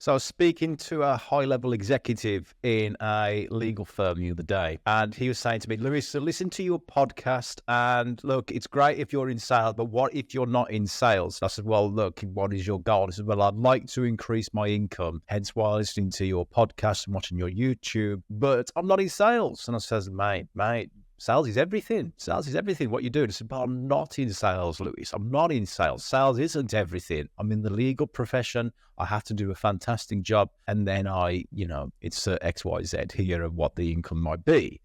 So I was speaking to a high-level executive in a legal firm the other day, and he was saying to me, Lewis, listen to your podcast, and look, it's great if you're in sales, but what if you're not in sales? I said, well, look, what is your goal? He said, well, I'd like to increase my income, hence why I'm listening to your podcast and watching your YouTube, but I'm not in sales. And I says, mate, sales is everything. Sales is everything. What you do. I said, but I'm not in sales, Lewis. I'm not in sales. Sales isn't everything. I'm in the legal profession. I have to do a fantastic job. And then it's X, Y, Z here of what the income might be.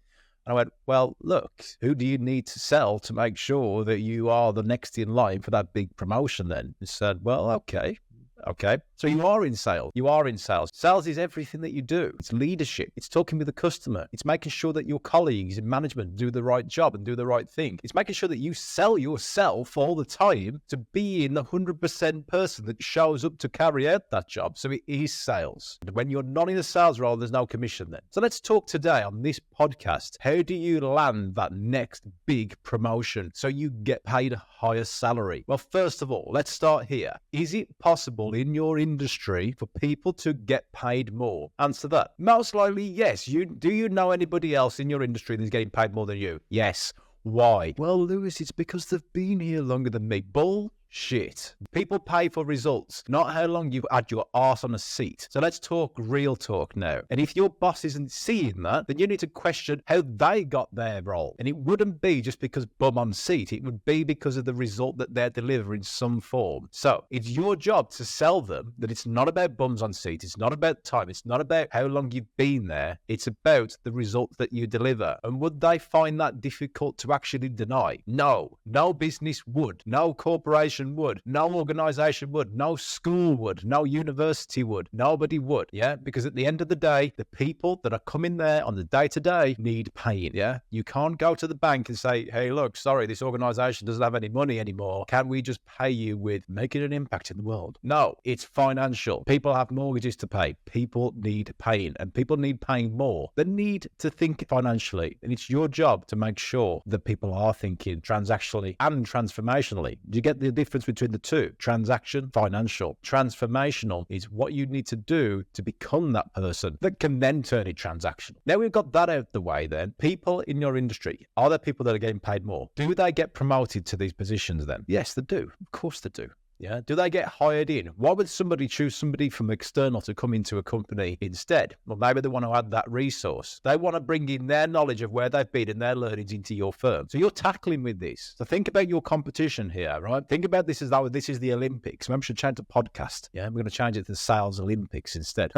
And I went, well, look, who do you need to sell to make sure that you are the next in line for that big promotion then? He said, well, okay. So you are in sales. Sales is everything that you do. It's leadership. It's talking with the customer. It's making sure that your colleagues in management do the right job and do the right thing. It's making sure that you sell yourself all the time to being the 100% person that shows up to carry out that job. So it is sales. When you're not in a sales role, there's no commission then. So let's talk today on this podcast. How do you land that next big promotion so you get paid a higher salary? Well, first of all, let's start here. Is it possible in your industry for people to get paid more? Answer that. Most likely, yes. Do you know anybody else in your industry that's getting paid more than you? Yes. Why? Well, Lewis, it's because they've been here longer than me. Bullshit. People pay for results, not how long you've had your arse on a seat. So let's talk real talk now. And if your boss isn't seeing that, then you need to question how they got their role. And it wouldn't be just because bum on seat. It would be because of the result that they're delivering in some form. So it's your job to sell them that it's not about bums on seat. It's not about time. It's not about how long you've been there. It's about the result that you deliver. And would they find that difficult to actually deny? No. No business would. No corporation would. No organization would. No school would. No university would. Nobody would. Yeah. Because at the end of the day, the people that are coming there on the day to day need paying. Yeah. You can't go to the bank and say, hey, look, sorry, this organization doesn't have any money anymore. Can we just pay you with making an impact in the world? No, it's financial. People have mortgages to pay. People need paying, and people need paying more. They need to think financially, and it's your job to make sure that people are thinking transactionally and transformationally. Do you get the difference between the two? Transaction, financial. Transformational is what you need to do to become that person that can then turn it transactional. Now we've got that out of the way then. People in your industry, are there people that are getting paid more? Do they get promoted to these positions then? Yes, they do. Of course they do. Yeah. Do they get hired in? Why would somebody choose somebody from external to come into a company instead? Well, maybe they want to add that resource. They want to bring in their knowledge of where they've been and their learnings into your firm. So you're tackling with this. So think about your competition here, right? Think about this as though this is the Olympics. Maybe we should change the podcast. Yeah. We're going to change it to the Sales Olympics instead.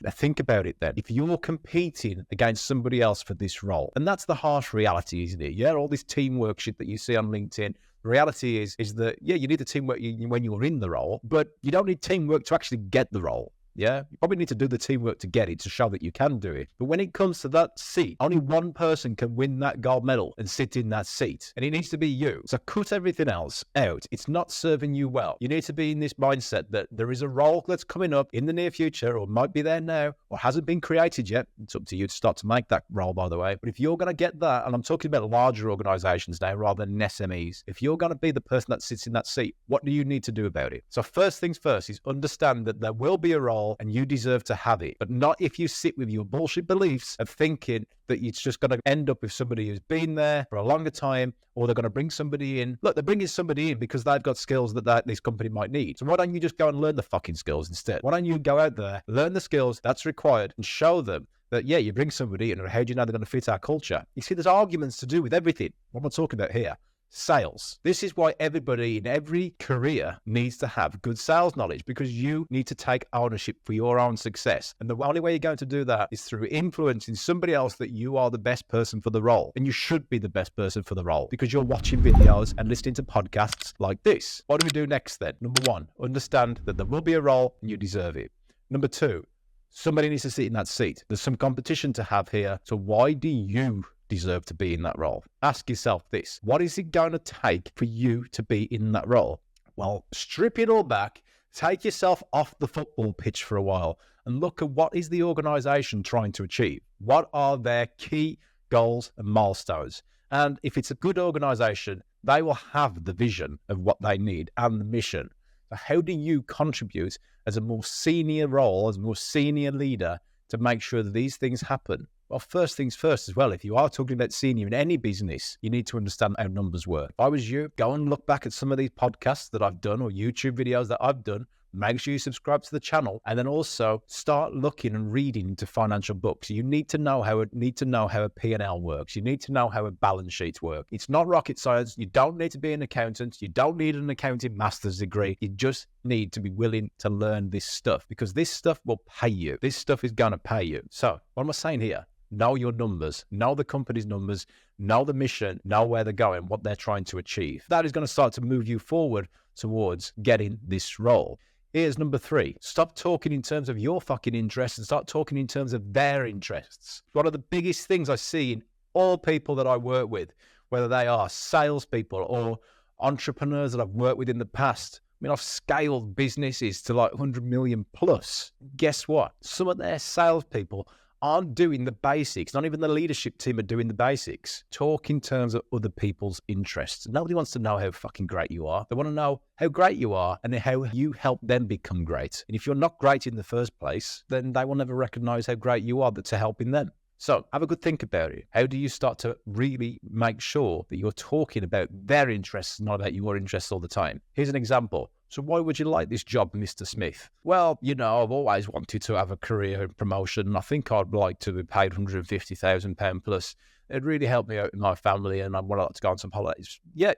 Now think about it then. If you're competing against somebody else for this role, and that's the harsh reality, isn't it? Yeah, all this teamwork shit that you see on LinkedIn. The reality is that, yeah, you need the teamwork when you're in the role, but you don't need teamwork to actually get the role. Yeah, you probably need to do the teamwork to get it, to show that you can do it. But when it comes to that seat, only one person can win that gold medal and sit in that seat. And it needs to be you. So cut everything else out. It's not serving you well. You need to be in this mindset that there is a role that's coming up in the near future, or might be there now, or hasn't been created yet. It's up to you to start to make that role, by the way. But if you're going to get that, and I'm talking about larger organizations now rather than SMEs, if you're going to be the person that sits in that seat, what do you need to do about it? So first things first is understand that there will be a role and you deserve to have it, but not if you sit with your bullshit beliefs of thinking that it's just going to end up with somebody who's been there for a longer time, or they're going to bring somebody in. Look, they're bringing somebody in because they've got skills that this company might need. So why don't you just go and learn the fucking skills instead? Why don't you go out there, learn the skills that's required, and show them that, yeah, you bring somebody in, or how do you know they're going to fit our culture? You see, there's arguments to do with everything. What am I talking about here? Sales. This is why everybody in every career needs to have good sales knowledge, because you need to take ownership for your own success. And the only way you're going to do that is through influencing somebody else that you are the best person for the role. And you should be the best person for the role because you're watching videos and listening to podcasts like this. What do we do next then? Number one, understand that there will be a role and you deserve it. Number two, somebody needs to sit in that seat. There's some competition to have here. So why do you deserve to be in that role? Ask yourself this. What is it going to take for you to be in that role? Well, strip it all back, take yourself off the football pitch for a while and look at what is the organization trying to achieve. What are their key goals and milestones? And if it's a good organization, they will have the vision of what they need and the mission. So how do you contribute as a more senior role, as a more senior leader to make sure that these things happen? Well, first things first as well, if you are talking about senior in any business, you need to understand how numbers work. If I was you, go and look back at some of these podcasts that I've done or YouTube videos that I've done. Make sure you subscribe to the channel, and then also start looking and reading into financial books. You need to know how a P&L works. You need to know how a balance sheet works. It's not rocket science. You don't need to be an accountant. You don't need an accounting master's degree. You just need to be willing to learn this stuff, because this stuff will pay you. This stuff is going to pay you. So what am I saying here? Know your numbers, know the company's numbers, know the mission, know where they're going, what they're trying to achieve. That is going to start to move you forward towards getting this role. Here's number 3. Stop talking in terms of your fucking interests and start talking in terms of their interests. One of the biggest things I see in all people that I work with, whether they are salespeople or entrepreneurs that I've worked with in the past. I mean, I've scaled businesses to like 100 million plus. Guess what? Some of their salespeople aren't doing the basics. Not even the leadership team are doing the basics. Talk in terms of other people's interests. Nobody wants to know how fucking great you are. They want to know how great you are and how you help them become great. And if you're not great in the first place, then they will never recognize how great you are to helping them. So have a good think about it. How do you start to really make sure that you're talking about their interests, not about your interests all the time? Here's an example. So why would you like this job, Mr. Smith? Well, I've always wanted to have a career and promotion. And I think I'd like to be paid £150,000 plus. It'd really help me out with my family, and I would like to go on some holidays. Yeah,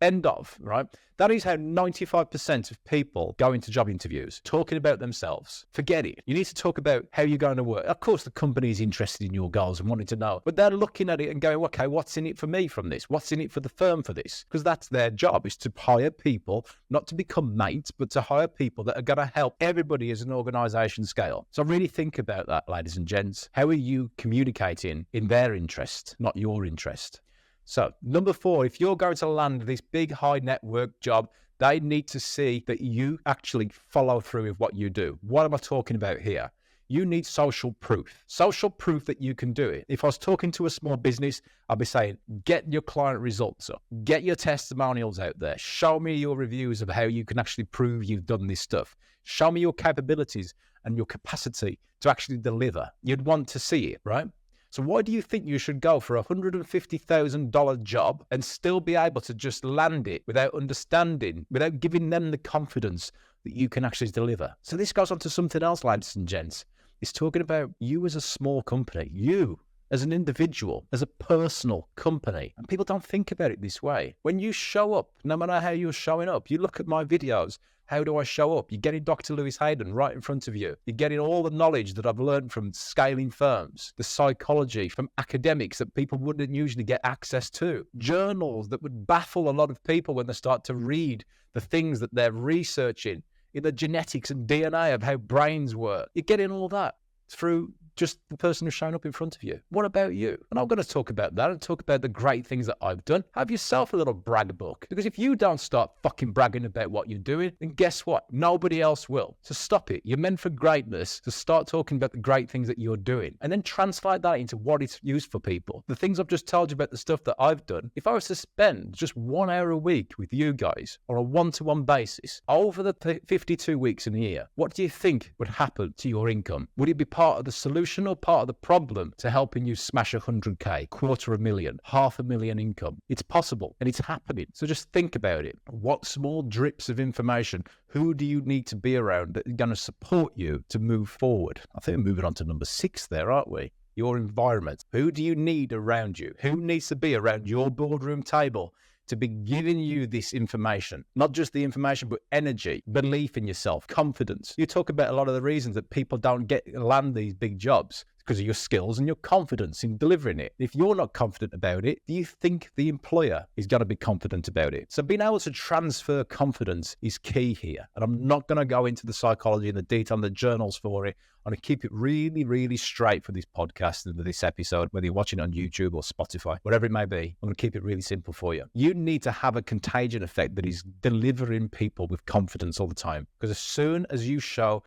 end of, right? That is how 95% of people go into job interviews, talking about themselves. Forget it. You need to talk about how you're going to work. Of course, the company is interested in your goals and wanting to know, but they're looking at it and going, okay, what's in it for me from this? What's in it for the firm for this? Because that's their job, is to hire people, not to become mates, but to hire people that are going to help everybody as an organization scale. So really think about that, ladies and gents. How are you communicating in their interest, not your interest? So number 4, if you're going to land this big high network job, they need to see that you actually follow through with what you do. What am I talking about here? You need social proof that you can do it. If I was talking to a small business, I'd be saying, get your client results up, get your testimonials out there, show me your reviews of how you can actually prove you've done this stuff. Show me your capabilities and your capacity to actually deliver. You'd want to see it, right? So why do you think you should go for a $150,000 job and still be able to just land it without understanding, without giving them the confidence that you can actually deliver? So this goes on to something else, ladies and gents. It's talking about you as a small company, you as an individual, as a personal company. And people don't think about it this way. When you show up, no matter how you're showing up, you look at my videos. How do I show up? You're getting Dr. Haydon right in front of you. You're getting all the knowledge that I've learned from scaling firms, the psychology from academics that people wouldn't usually get access to, journals that would baffle a lot of people when they start to read the things that they're researching in the genetics and DNA of how brains work. You're getting all that through just the person who's showing up in front of you. What about you? And I'm going to talk about that and talk about the great things that I've done. Have yourself a little brag book. Because if you don't start fucking bragging about what you're doing, then guess what? Nobody else will. So stop it. You're meant for greatness. So start talking about the great things that you're doing. And then translate that into what it's used for people. The things I've just told you about, the stuff that I've done. If I was to spend just 1 hour a week with you guys on a one-to-one basis over the 52 weeks in a year, what do you think would happen to your income? Would it be part of the solution or part of the problem to helping you smash 100K, $250,000, $500,000 income? It's possible and it's happening. So just think about it. What small drips of information, who do you need to be around that are going to support you to move forward? I think we're moving on to number 6 there, aren't we? Your environment. Who do you need around you? Who needs to be around your boardroom table to be giving you this information? Not just the information, but energy, belief in yourself, confidence. You talk about a lot of the reasons that people don't land these big jobs because of your skills and your confidence in delivering it. If you're not confident about it, do you think the employer is going to be confident about it? So being able to transfer confidence is key here. And I'm not going to go into the psychology and the detail and the journals for it. I'm going to keep it really, really straight for this podcast and for this episode, whether you're watching it on YouTube or Spotify, whatever it may be. I'm going to keep it really simple for you. You need to have a contagion effect that is delivering people with confidence all the time. Because as soon as you show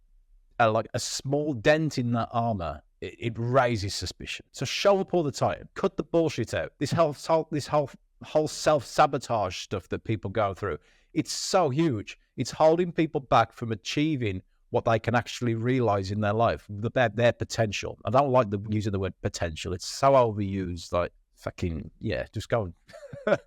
like a small dent in that armor, it raises suspicion. So show up all the time. Cut the bullshit out. This whole self-sabotage stuff that people go through, it's so huge. It's holding people back from achieving what they can actually realize in their life, their potential. I don't like using the word potential. It's so overused. Like, fucking, yeah, just go and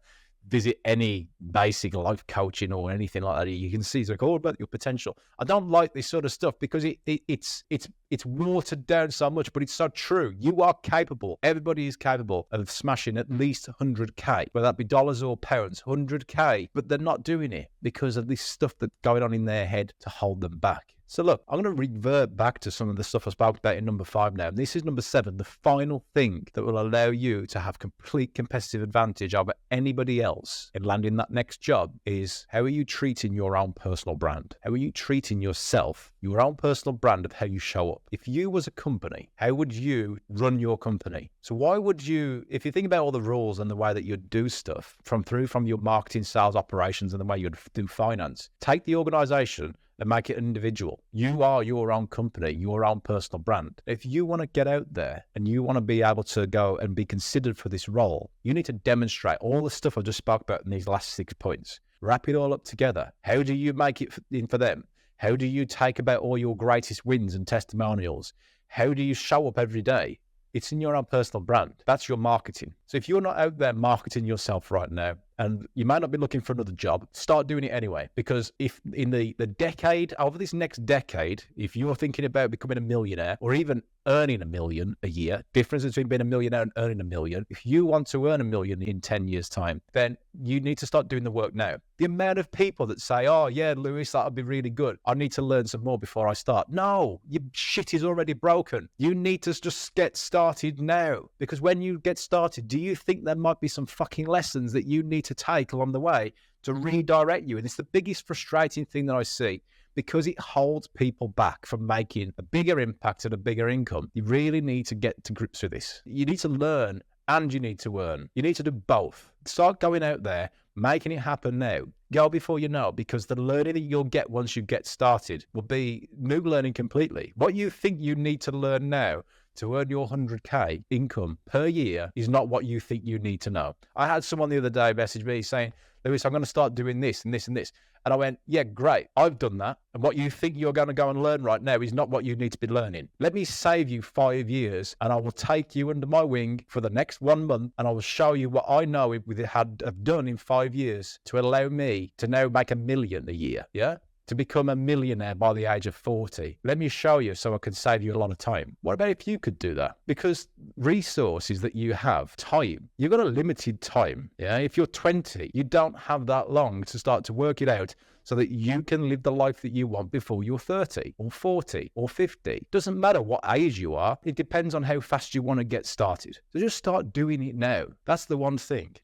visit any basic life coaching or anything like that. You can see it's like all about your potential. I don't like this sort of stuff because it's watered down so much, but it's so true. You are capable. Everybody is capable of smashing at least 100K, whether that be dollars or pounds, 100K, but they're not doing it because of this stuff that's going on in their head to hold them back. So look, I'm going to revert back to some of the stuff I spoke about in number 5 now. This is number 7, the final thing that will allow you to have complete competitive advantage over anybody else in landing that next job is, how are you treating your own personal brand? How are you treating yourself, your own personal brand of how you show up? If you was a company, how would you run your company? So why would you, if you think about all the rules and the way that you do stuff from your marketing, sales, operations, and the way you'd do finance, take the organization and make it an individual. You are your own company, your own personal brand. If you want to get out there and you want to be able to go and be considered for this role, you need to demonstrate all the stuff I just spoke about in these last 6 points. Wrap it all up together. How do you make it in for them? How do you take about all your greatest wins and testimonials? How do you show up every day? It's in your own personal brand. That's your marketing. So if you're not out there marketing yourself right now, and you might not be looking for another job, start doing it anyway. Because if in the decade, over this next decade, if you're thinking about becoming a millionaire or even earning $1 million a year, difference between being a millionaire and earning $1 million, if you want to earn $1 million in 10 years' time, then you need to start doing the work now. The amount of people that say, oh yeah, Lewis, that would be really good. I need to learn some more before I start. No, your shit is already broken. You need to just get started now. Because when you get started, do you think there might be some fucking lessons that you need to take along the way to redirect you? And it's the biggest frustrating thing that I see, because it holds people back from making a bigger impact and a bigger income. You really need to get to grips with this. You need to learn and you need to earn. You need to do both. Start going out there, making it happen now. Go before you know, because the learning that you'll get once you get started will be new learning completely. What you think you need to learn now to earn your 100K income per year is not what you think you need to know. I had someone the other day message me saying, Lewis, I'm going to start doing this and this and this. And I went, yeah, great. I've done that. And what you think you're going to go and learn right now is not what you need to be learning. Let me save you 5 years and I will take you under my wing for the next 1 month and I will show you what I know have done in 5 years to allow me to now make $1 million a year. Yeah. To become a millionaire by the age of 40. Let me show you so I can save you a lot of time. What about if you could do that? Because resources that you have, time, you've got a limited time. Yeah. If you're 20, you don't have that long to start to work it out so that you can live the life that you want before you're 30 or 40 or 50. Doesn't matter what age you are. It depends on how fast you want to get started. So just start doing it now. That's the one thing.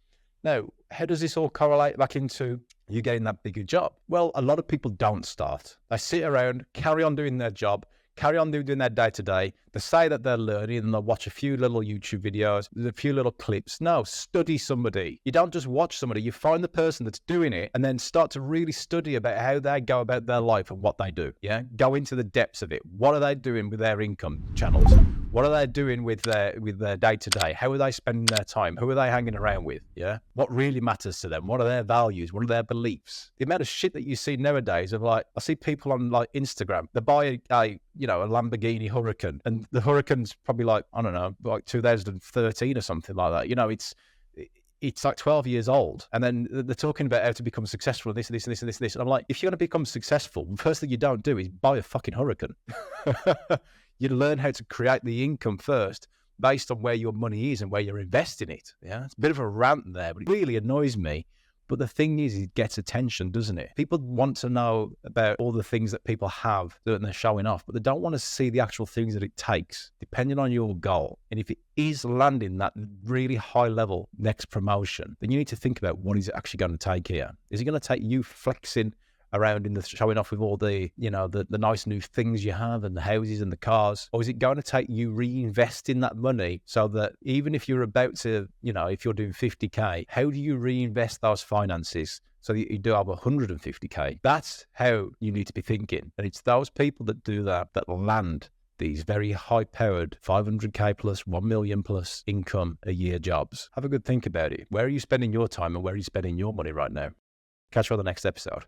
Now, how does this all correlate back into you getting that bigger job? Well, a lot of people don't start. They sit around, carry on doing their job, carry on doing their day-to-day. They say that they're learning and they'll watch a few little YouTube videos, a few little clips. No, study somebody. You don't just watch somebody. You find the person that's doing it and then start to really study about how they go about their life and what they do. Yeah, go into the depths of it. What are they doing with their income channels? What are they doing with their day-to-day? How are they spending their time? Who are they hanging around with? Yeah. What really matters to them? What are their values? What are their beliefs? The amount of shit that you see nowadays of, like, I see people on like Instagram, they buy a Lamborghini Huracan, and the Huracan's probably like, I don't know, like 2013 or something like that. You know, it's like 12 years old. And then they're talking about how to become successful and this. And I'm like, if you're going to become successful, the first thing you don't do is buy a fucking Huracan. You learn how to create the income first based on where your money is and where you're investing it. Yeah, it's a bit of a rant there, but it really annoys me. But the thing is, it gets attention, doesn't it? People want to know about all the things that people have that they're showing off, but they don't want to see the actual things that it takes, depending on your goal. And if it is landing that really high level next promotion, then you need to think about, what is it actually going to take here? Is it going to take you flexing around in the showing off with all the, the nice new things you have and the houses and the cars? Or is it going to take you reinvesting that money so that even if you're about to, if you're doing 50K, how do you reinvest those finances so that you do have 150K? That's how you need to be thinking. And it's those people that do that land these very high-powered 500K plus, 1 million plus income a year jobs. Have a good think about it. Where are you spending your time and where are you spending your money right now? Catch you on the next episode.